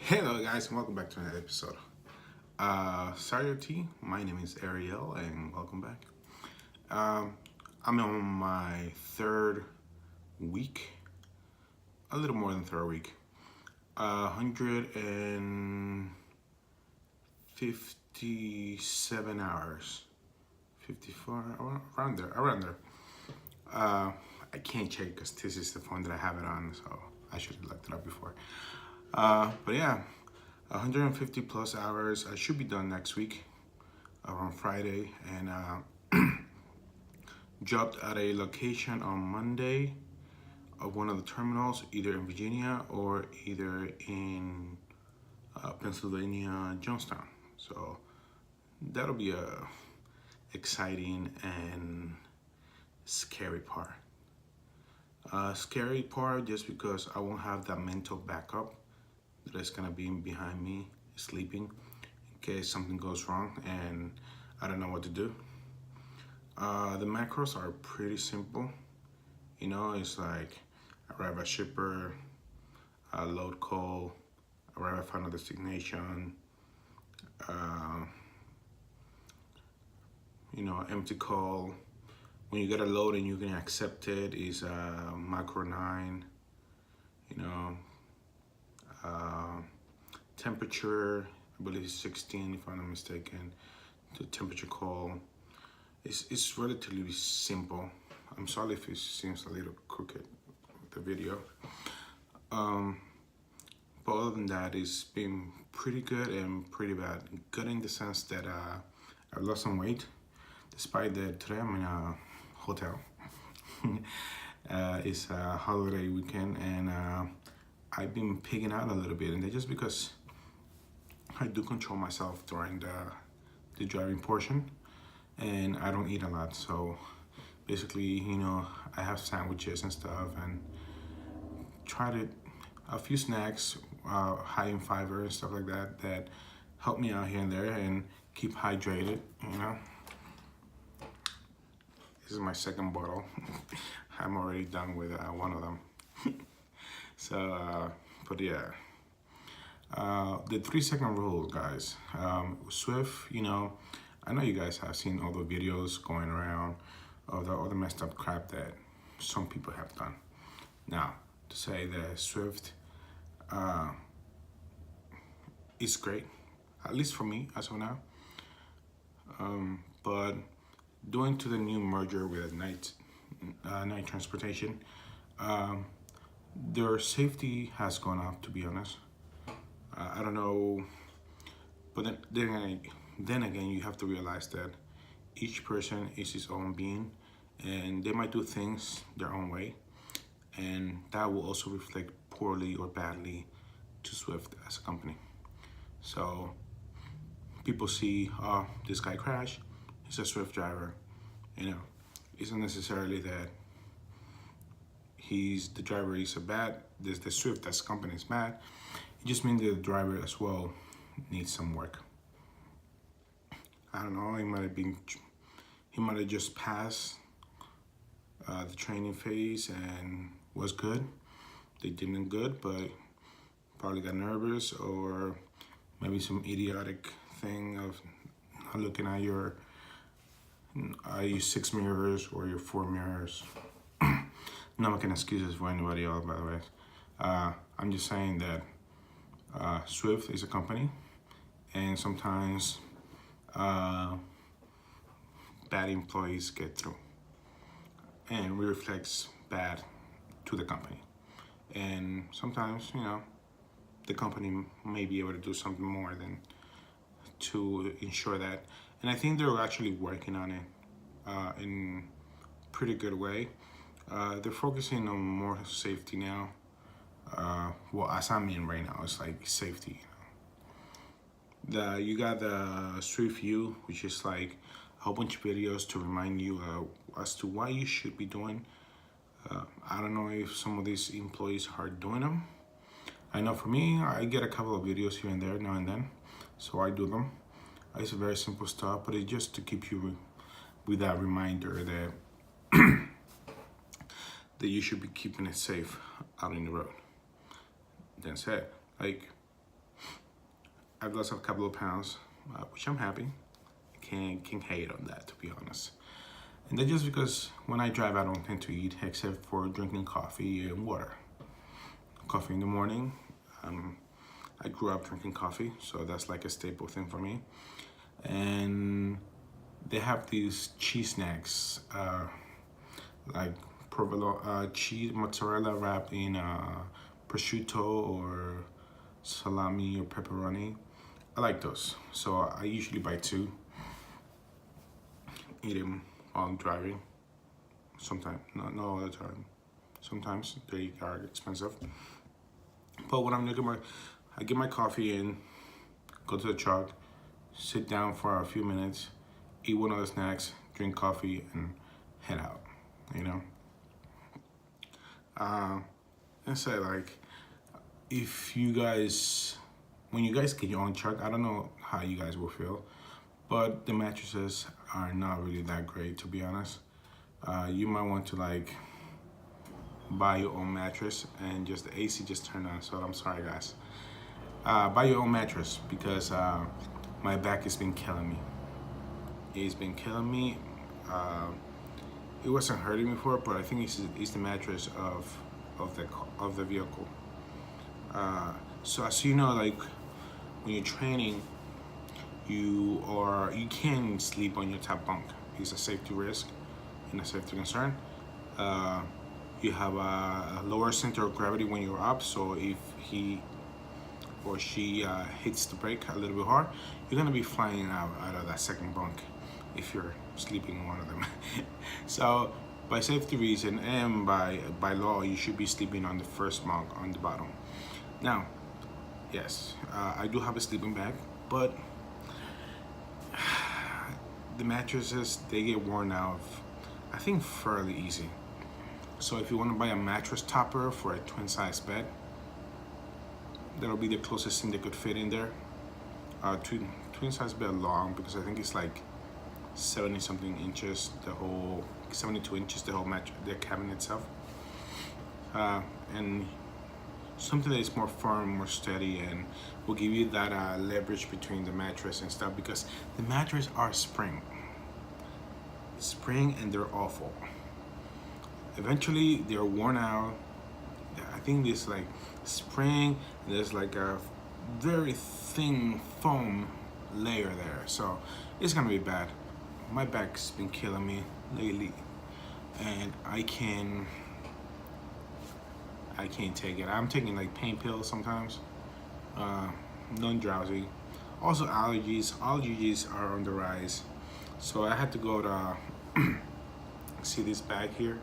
Hello guys and welcome back to another episode. Sorry T, my name is Ariel and welcome back. Um, I'm on my third week, a little more than third week. 157 hours, 54, around there. Uh, I can't check because this is the phone that I have it on, so I should have looked it up before. But yeah, 150 plus hours. I should be done next week around Friday, and dropped at a location on Monday of one of the terminals, either in Virginia or either in Pennsylvania, Johnstown. So that'll be a exciting and scary part. Scary part just because I won't have that mental backup that is gonna be behind me sleeping in case something goes wrong and I don't know what to do. The macros are pretty simple. You know, it's like arrive at shipper, load call, arrive at final destination, uh, empty call. When you get a load and you can accept it is macro 9, you know, uh, temperature, I believe it's 16 if I'm not mistaken, the temperature call. It's relatively simple. I'm sorry if it seems a little crooked with the video. But other than that, it's been pretty good and pretty bad. Good in the sense that I lost some weight, despite that today I'm in a hotel. It's a holiday weekend and I've been pigging out a little bit, and that's just because I do control myself during the driving portion, and I don't eat a lot. So basically, I have sandwiches and stuff, and try to a few snacks, high in fiber and stuff like that, that help me out here and there and keep hydrated. This is my second bottle. I'm already done with one of them. So, but yeah. The 3 second rule, guys. Swift, I know you guys have seen all the videos going around of all the messed up crap that some people have done. Now, to say that Swift is great, at least for me as of now. But due to the new merger with Night Transportation, their safety has gone up. To be honest, I don't know, but then again, you have to realize that each person is his own being, and they might do things their own way, and that will also reflect poorly or badly to Swift as a company. So people see, oh, this guy crashed, he's a Swift driver. It's not necessarily that the driver is the Swift as a company is bad. It just means that the driver as well needs some work. I don't know, he might have just passed the training phase and was good. They didn't good, but probably got nervous, or maybe some idiotic thing of not looking at your 6 mirrors or your 4 mirrors. Not making excuses for anybody else, by the way. I'm just saying that Swift is a company, and sometimes bad employees get through, and it reflects bad to the company. And sometimes, the company may be able to do something more than to ensure that. And I think they're actually working on it in pretty good way. They're focusing on more safety now. Well, as I'm in right now, it's like safety. You got the Swift U, which is like a whole bunch of videos to remind you as to why you should be doing. I don't know if some of these employees are doing them. I know for me, I get a couple of videos here and there now and then, so I do them. It's a very simple stuff, but it's just to keep you with that reminder that that you should be keeping it safe out in the road. Then said, like, I've lost a couple of pounds, which I'm happy. Can hate on that, to be honest. And that's just because when I drive, I don't tend to eat except for drinking coffee and water. Coffee in the morning. I grew up drinking coffee, so that's like a staple thing for me. And they have these cheese snacks, like provolone cheese, mozzarella wrapped in prosciutto or salami or pepperoni. I like those, so I usually buy two. Eat them while I'm driving. Sometimes, not all the time. Sometimes they are expensive. But when I'm looking I get my coffee in, go to the truck, sit down for a few minutes, eat one of the snacks, drink coffee, and head out. You know. And say like, if you guys, when you guys get your own truck, I don't know how you guys will feel, but the mattresses are not really that great, to be honest. You might want to like buy your own mattress and just the AC just turned on, so I'm sorry guys. Buy your own mattress because my back has been killing me. It's been killing me. It wasn't hurting me before, but I think it's the mattress of the vehicle. So as you know, like when you're training, you can sleep on your top bunk. It's a safety risk and a safety concern. You have a lower center of gravity when you're up, so if he or she hits the brake a little bit hard, you're gonna be flying out of that second bunk if you're sleeping in one of them. So by safety reason and by law, you should be sleeping on the first bunk on the bottom. Now, yes, I do have a sleeping bag, but the mattresses, they get worn out, I think, fairly easy. So if you want to buy a mattress topper for a twin size bed, that'll be the closest thing that could fit in there. Twin size bed long, because I think it's like 70 something inches, 72 inches, the whole the cabinet itself. And something that is more firm, more steady, and will give you that leverage between the mattress and stuff, because the mattress are spring, and they're awful. Eventually they're worn out. I think there's like spring, there's like a very thin foam layer there, so it's gonna be bad. My back's been killing me lately, and I can't take it. I'm taking like pain pills sometimes, non-drowsy. Also allergies. Allergies are on the rise, so I had to go to see this bag here.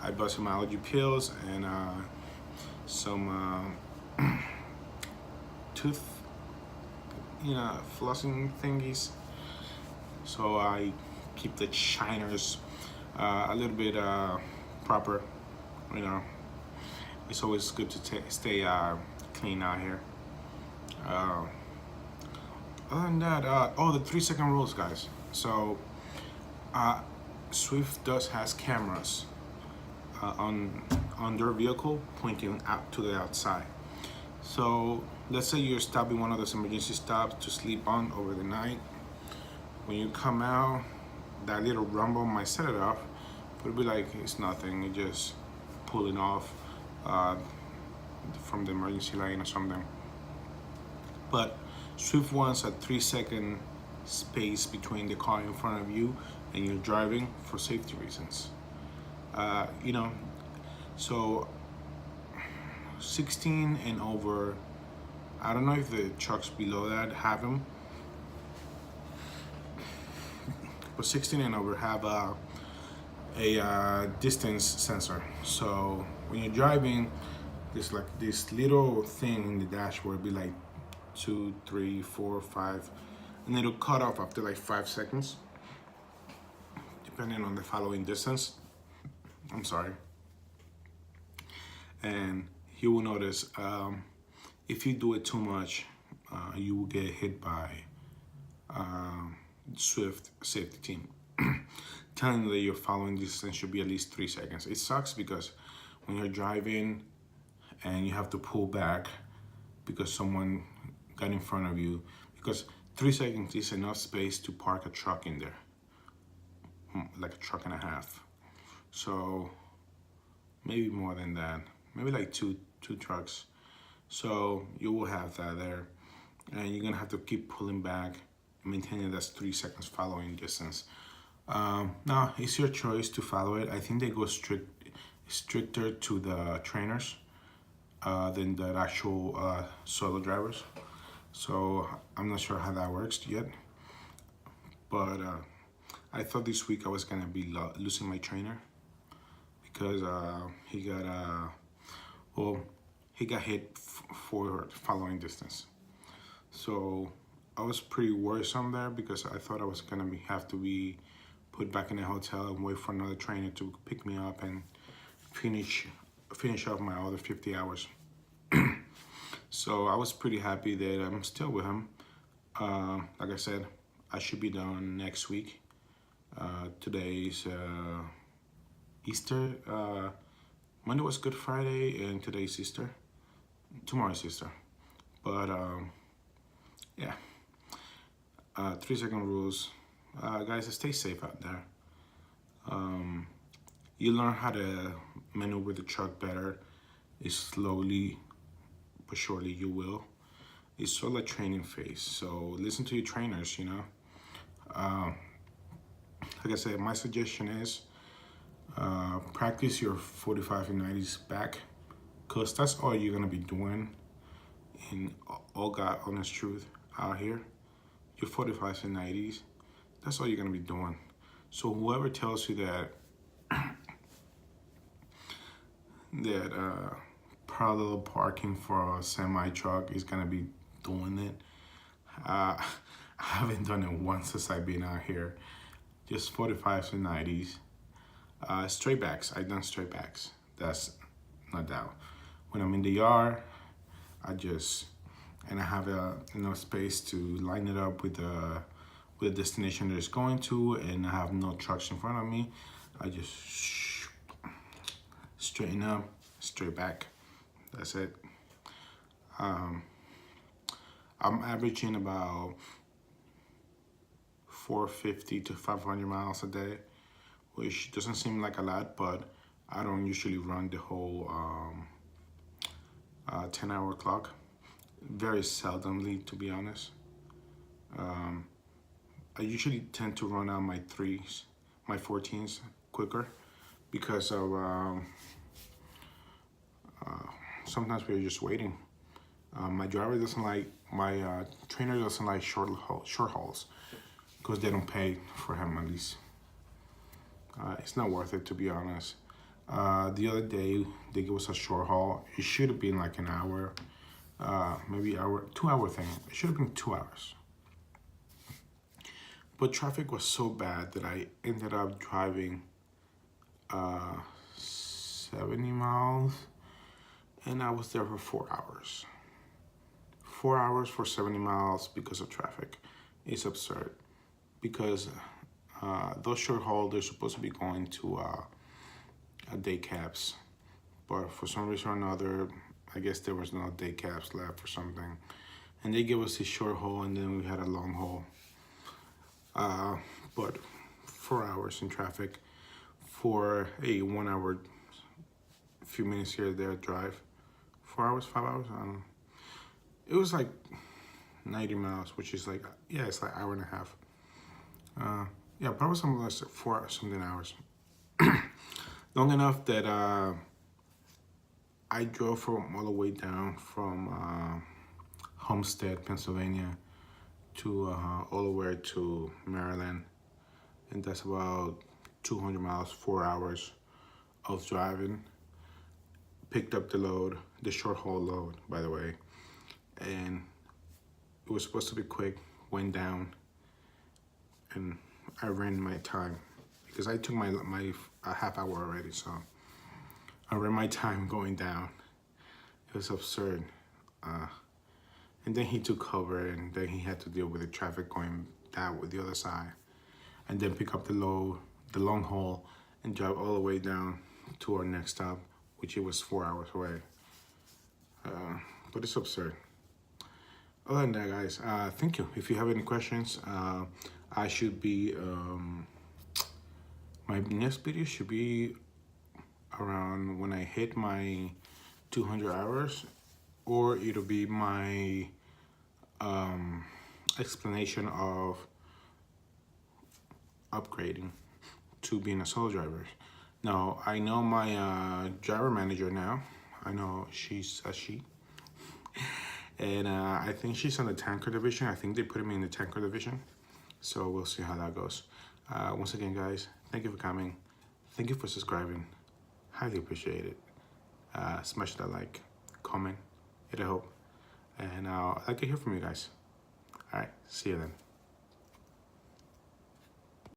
I bought some allergy pills and some tooth, flossing thingies. So I keep the shiners a little bit proper. It's always good to stay clean out here. Other than that, the 3-second rules, guys. So Swift has cameras on their vehicle pointing out to the outside. So let's say you're stopping one of those emergency stops to sleep on over the night. When you come out, that little rumble might set it off, but it'll be like it's nothing. It just pulling off from the emergency line or something. But Swift wants a 3-second space between the car in front of you and you're driving for safety reasons. So 16 and over, I don't know if the trucks below that have them, but 16 and over have a distance sensor. So when you're driving, there's like this little thing in the dashboard, it'll be like 2, 3, 4, 5, and it'll cut off after like 5 seconds, depending on the following distance. I'm sorry. And you will notice if you do it too much, you will get hit by Swift safety team telling you that your following distance should be at least 3 seconds. It sucks because when you're driving and you have to pull back because someone got in front of you, because 3 seconds is enough space to park a truck in there, like a truck and a half. So maybe more than that, maybe like two trucks. So you will have that there, and you're gonna have to keep pulling back, maintaining that 3 seconds following distance. Now it's your choice to follow it. I think they go stricter to the trainers than the actual solo drivers. So I'm not sure how that works yet, but I thought this week I was gonna be losing my trainer because he got he got hit for following distance. So I was pretty worrisome there because I thought I was gonna have to be put back in a hotel and wait for another trainer to pick me up and finish off my other 50 hours. So I was pretty happy that I'm still with him. Like I said, I should be done next week. Today's Easter. Monday was Good Friday, and today's Easter. Tomorrow's Easter. But yeah, 3 second rules. Guys, stay safe out there. You learn how to maneuver the truck better. It's slowly but surely you will. It's sort of like training phase. So listen to your trainers, you know. Like I said, my suggestion is practice your 45 and 90s back, because that's all you're gonna be doing in all God honest truth out here. Your 45s and 90s, that's all you're gonna be doing. So whoever tells you that parallel parking for a semi truck is gonna be doing it, I haven't done it once since I've been out here. Just 45s and 90s. Straight backs, I've done straight backs. That's no doubt. When I'm in the yard, I have enough space to line it up with the destination that it's going to, and I have no trucks in front of me. I just straighten up, straight back. That's it. I'm averaging about 450 to 500 miles a day, which doesn't seem like a lot, but I don't usually run the whole 10-hour clock. Very seldomly, to be honest. I usually tend to run out my 14s quicker because of sometimes we're just waiting. My driver doesn't like, my trainer doesn't like short hauls because they don't pay for him, at least. It's not worth it, to be honest. The other day they gave us a short haul. It should have been like an hour, maybe 2-hour thing. It should have been 2 hours. But traffic was so bad that I ended up driving 70 miles, and I was there for 4 hours. 4 hours for 70 miles because of traffic. It's absurd, because those short haul, they're supposed to be going to day cabs, but for some reason or another, I guess there was no day cabs left or something, and they gave us a short haul, and then we had a long haul. But 4 hours in traffic for a 1 hour, few minutes here or there drive. 4 hours, 5 hours, I don't know. It was like 90 miles, which is like, yeah, it's like hour and a half. Yeah, probably something like 4 something hours. Long enough that I drove from all the way down from Homestead, Pennsylvania, to all the way to Maryland, and that's about 200 miles, 4 hours of driving. Picked up the load, the short haul load, by the way, and it was supposed to be quick. Went down, and I ran my time because I took my half hour already, so I ran my time going down. It was absurd. And then he took cover, and then he had to deal with the traffic going down with the other side, and then pick up the load, the long haul, and drive all the way down to our next stop, which it was 4 hours away. But it's absurd. Other than that, guys, thank you. If you have any questions, I should be my next video should be around when I hit my 200 hours, or it'll be my explanation of upgrading to being a solo driver. Now, I know my driver manager now. I know she's a she. And I think she's on the tanker division. I think they put me in the tanker division. So we'll see how that goes. Once again, guys, thank you for coming. Thank you for subscribing. Highly appreciate it. Smash that like, comment, it'll help. And I'd like to hear from you guys. All right, see you then.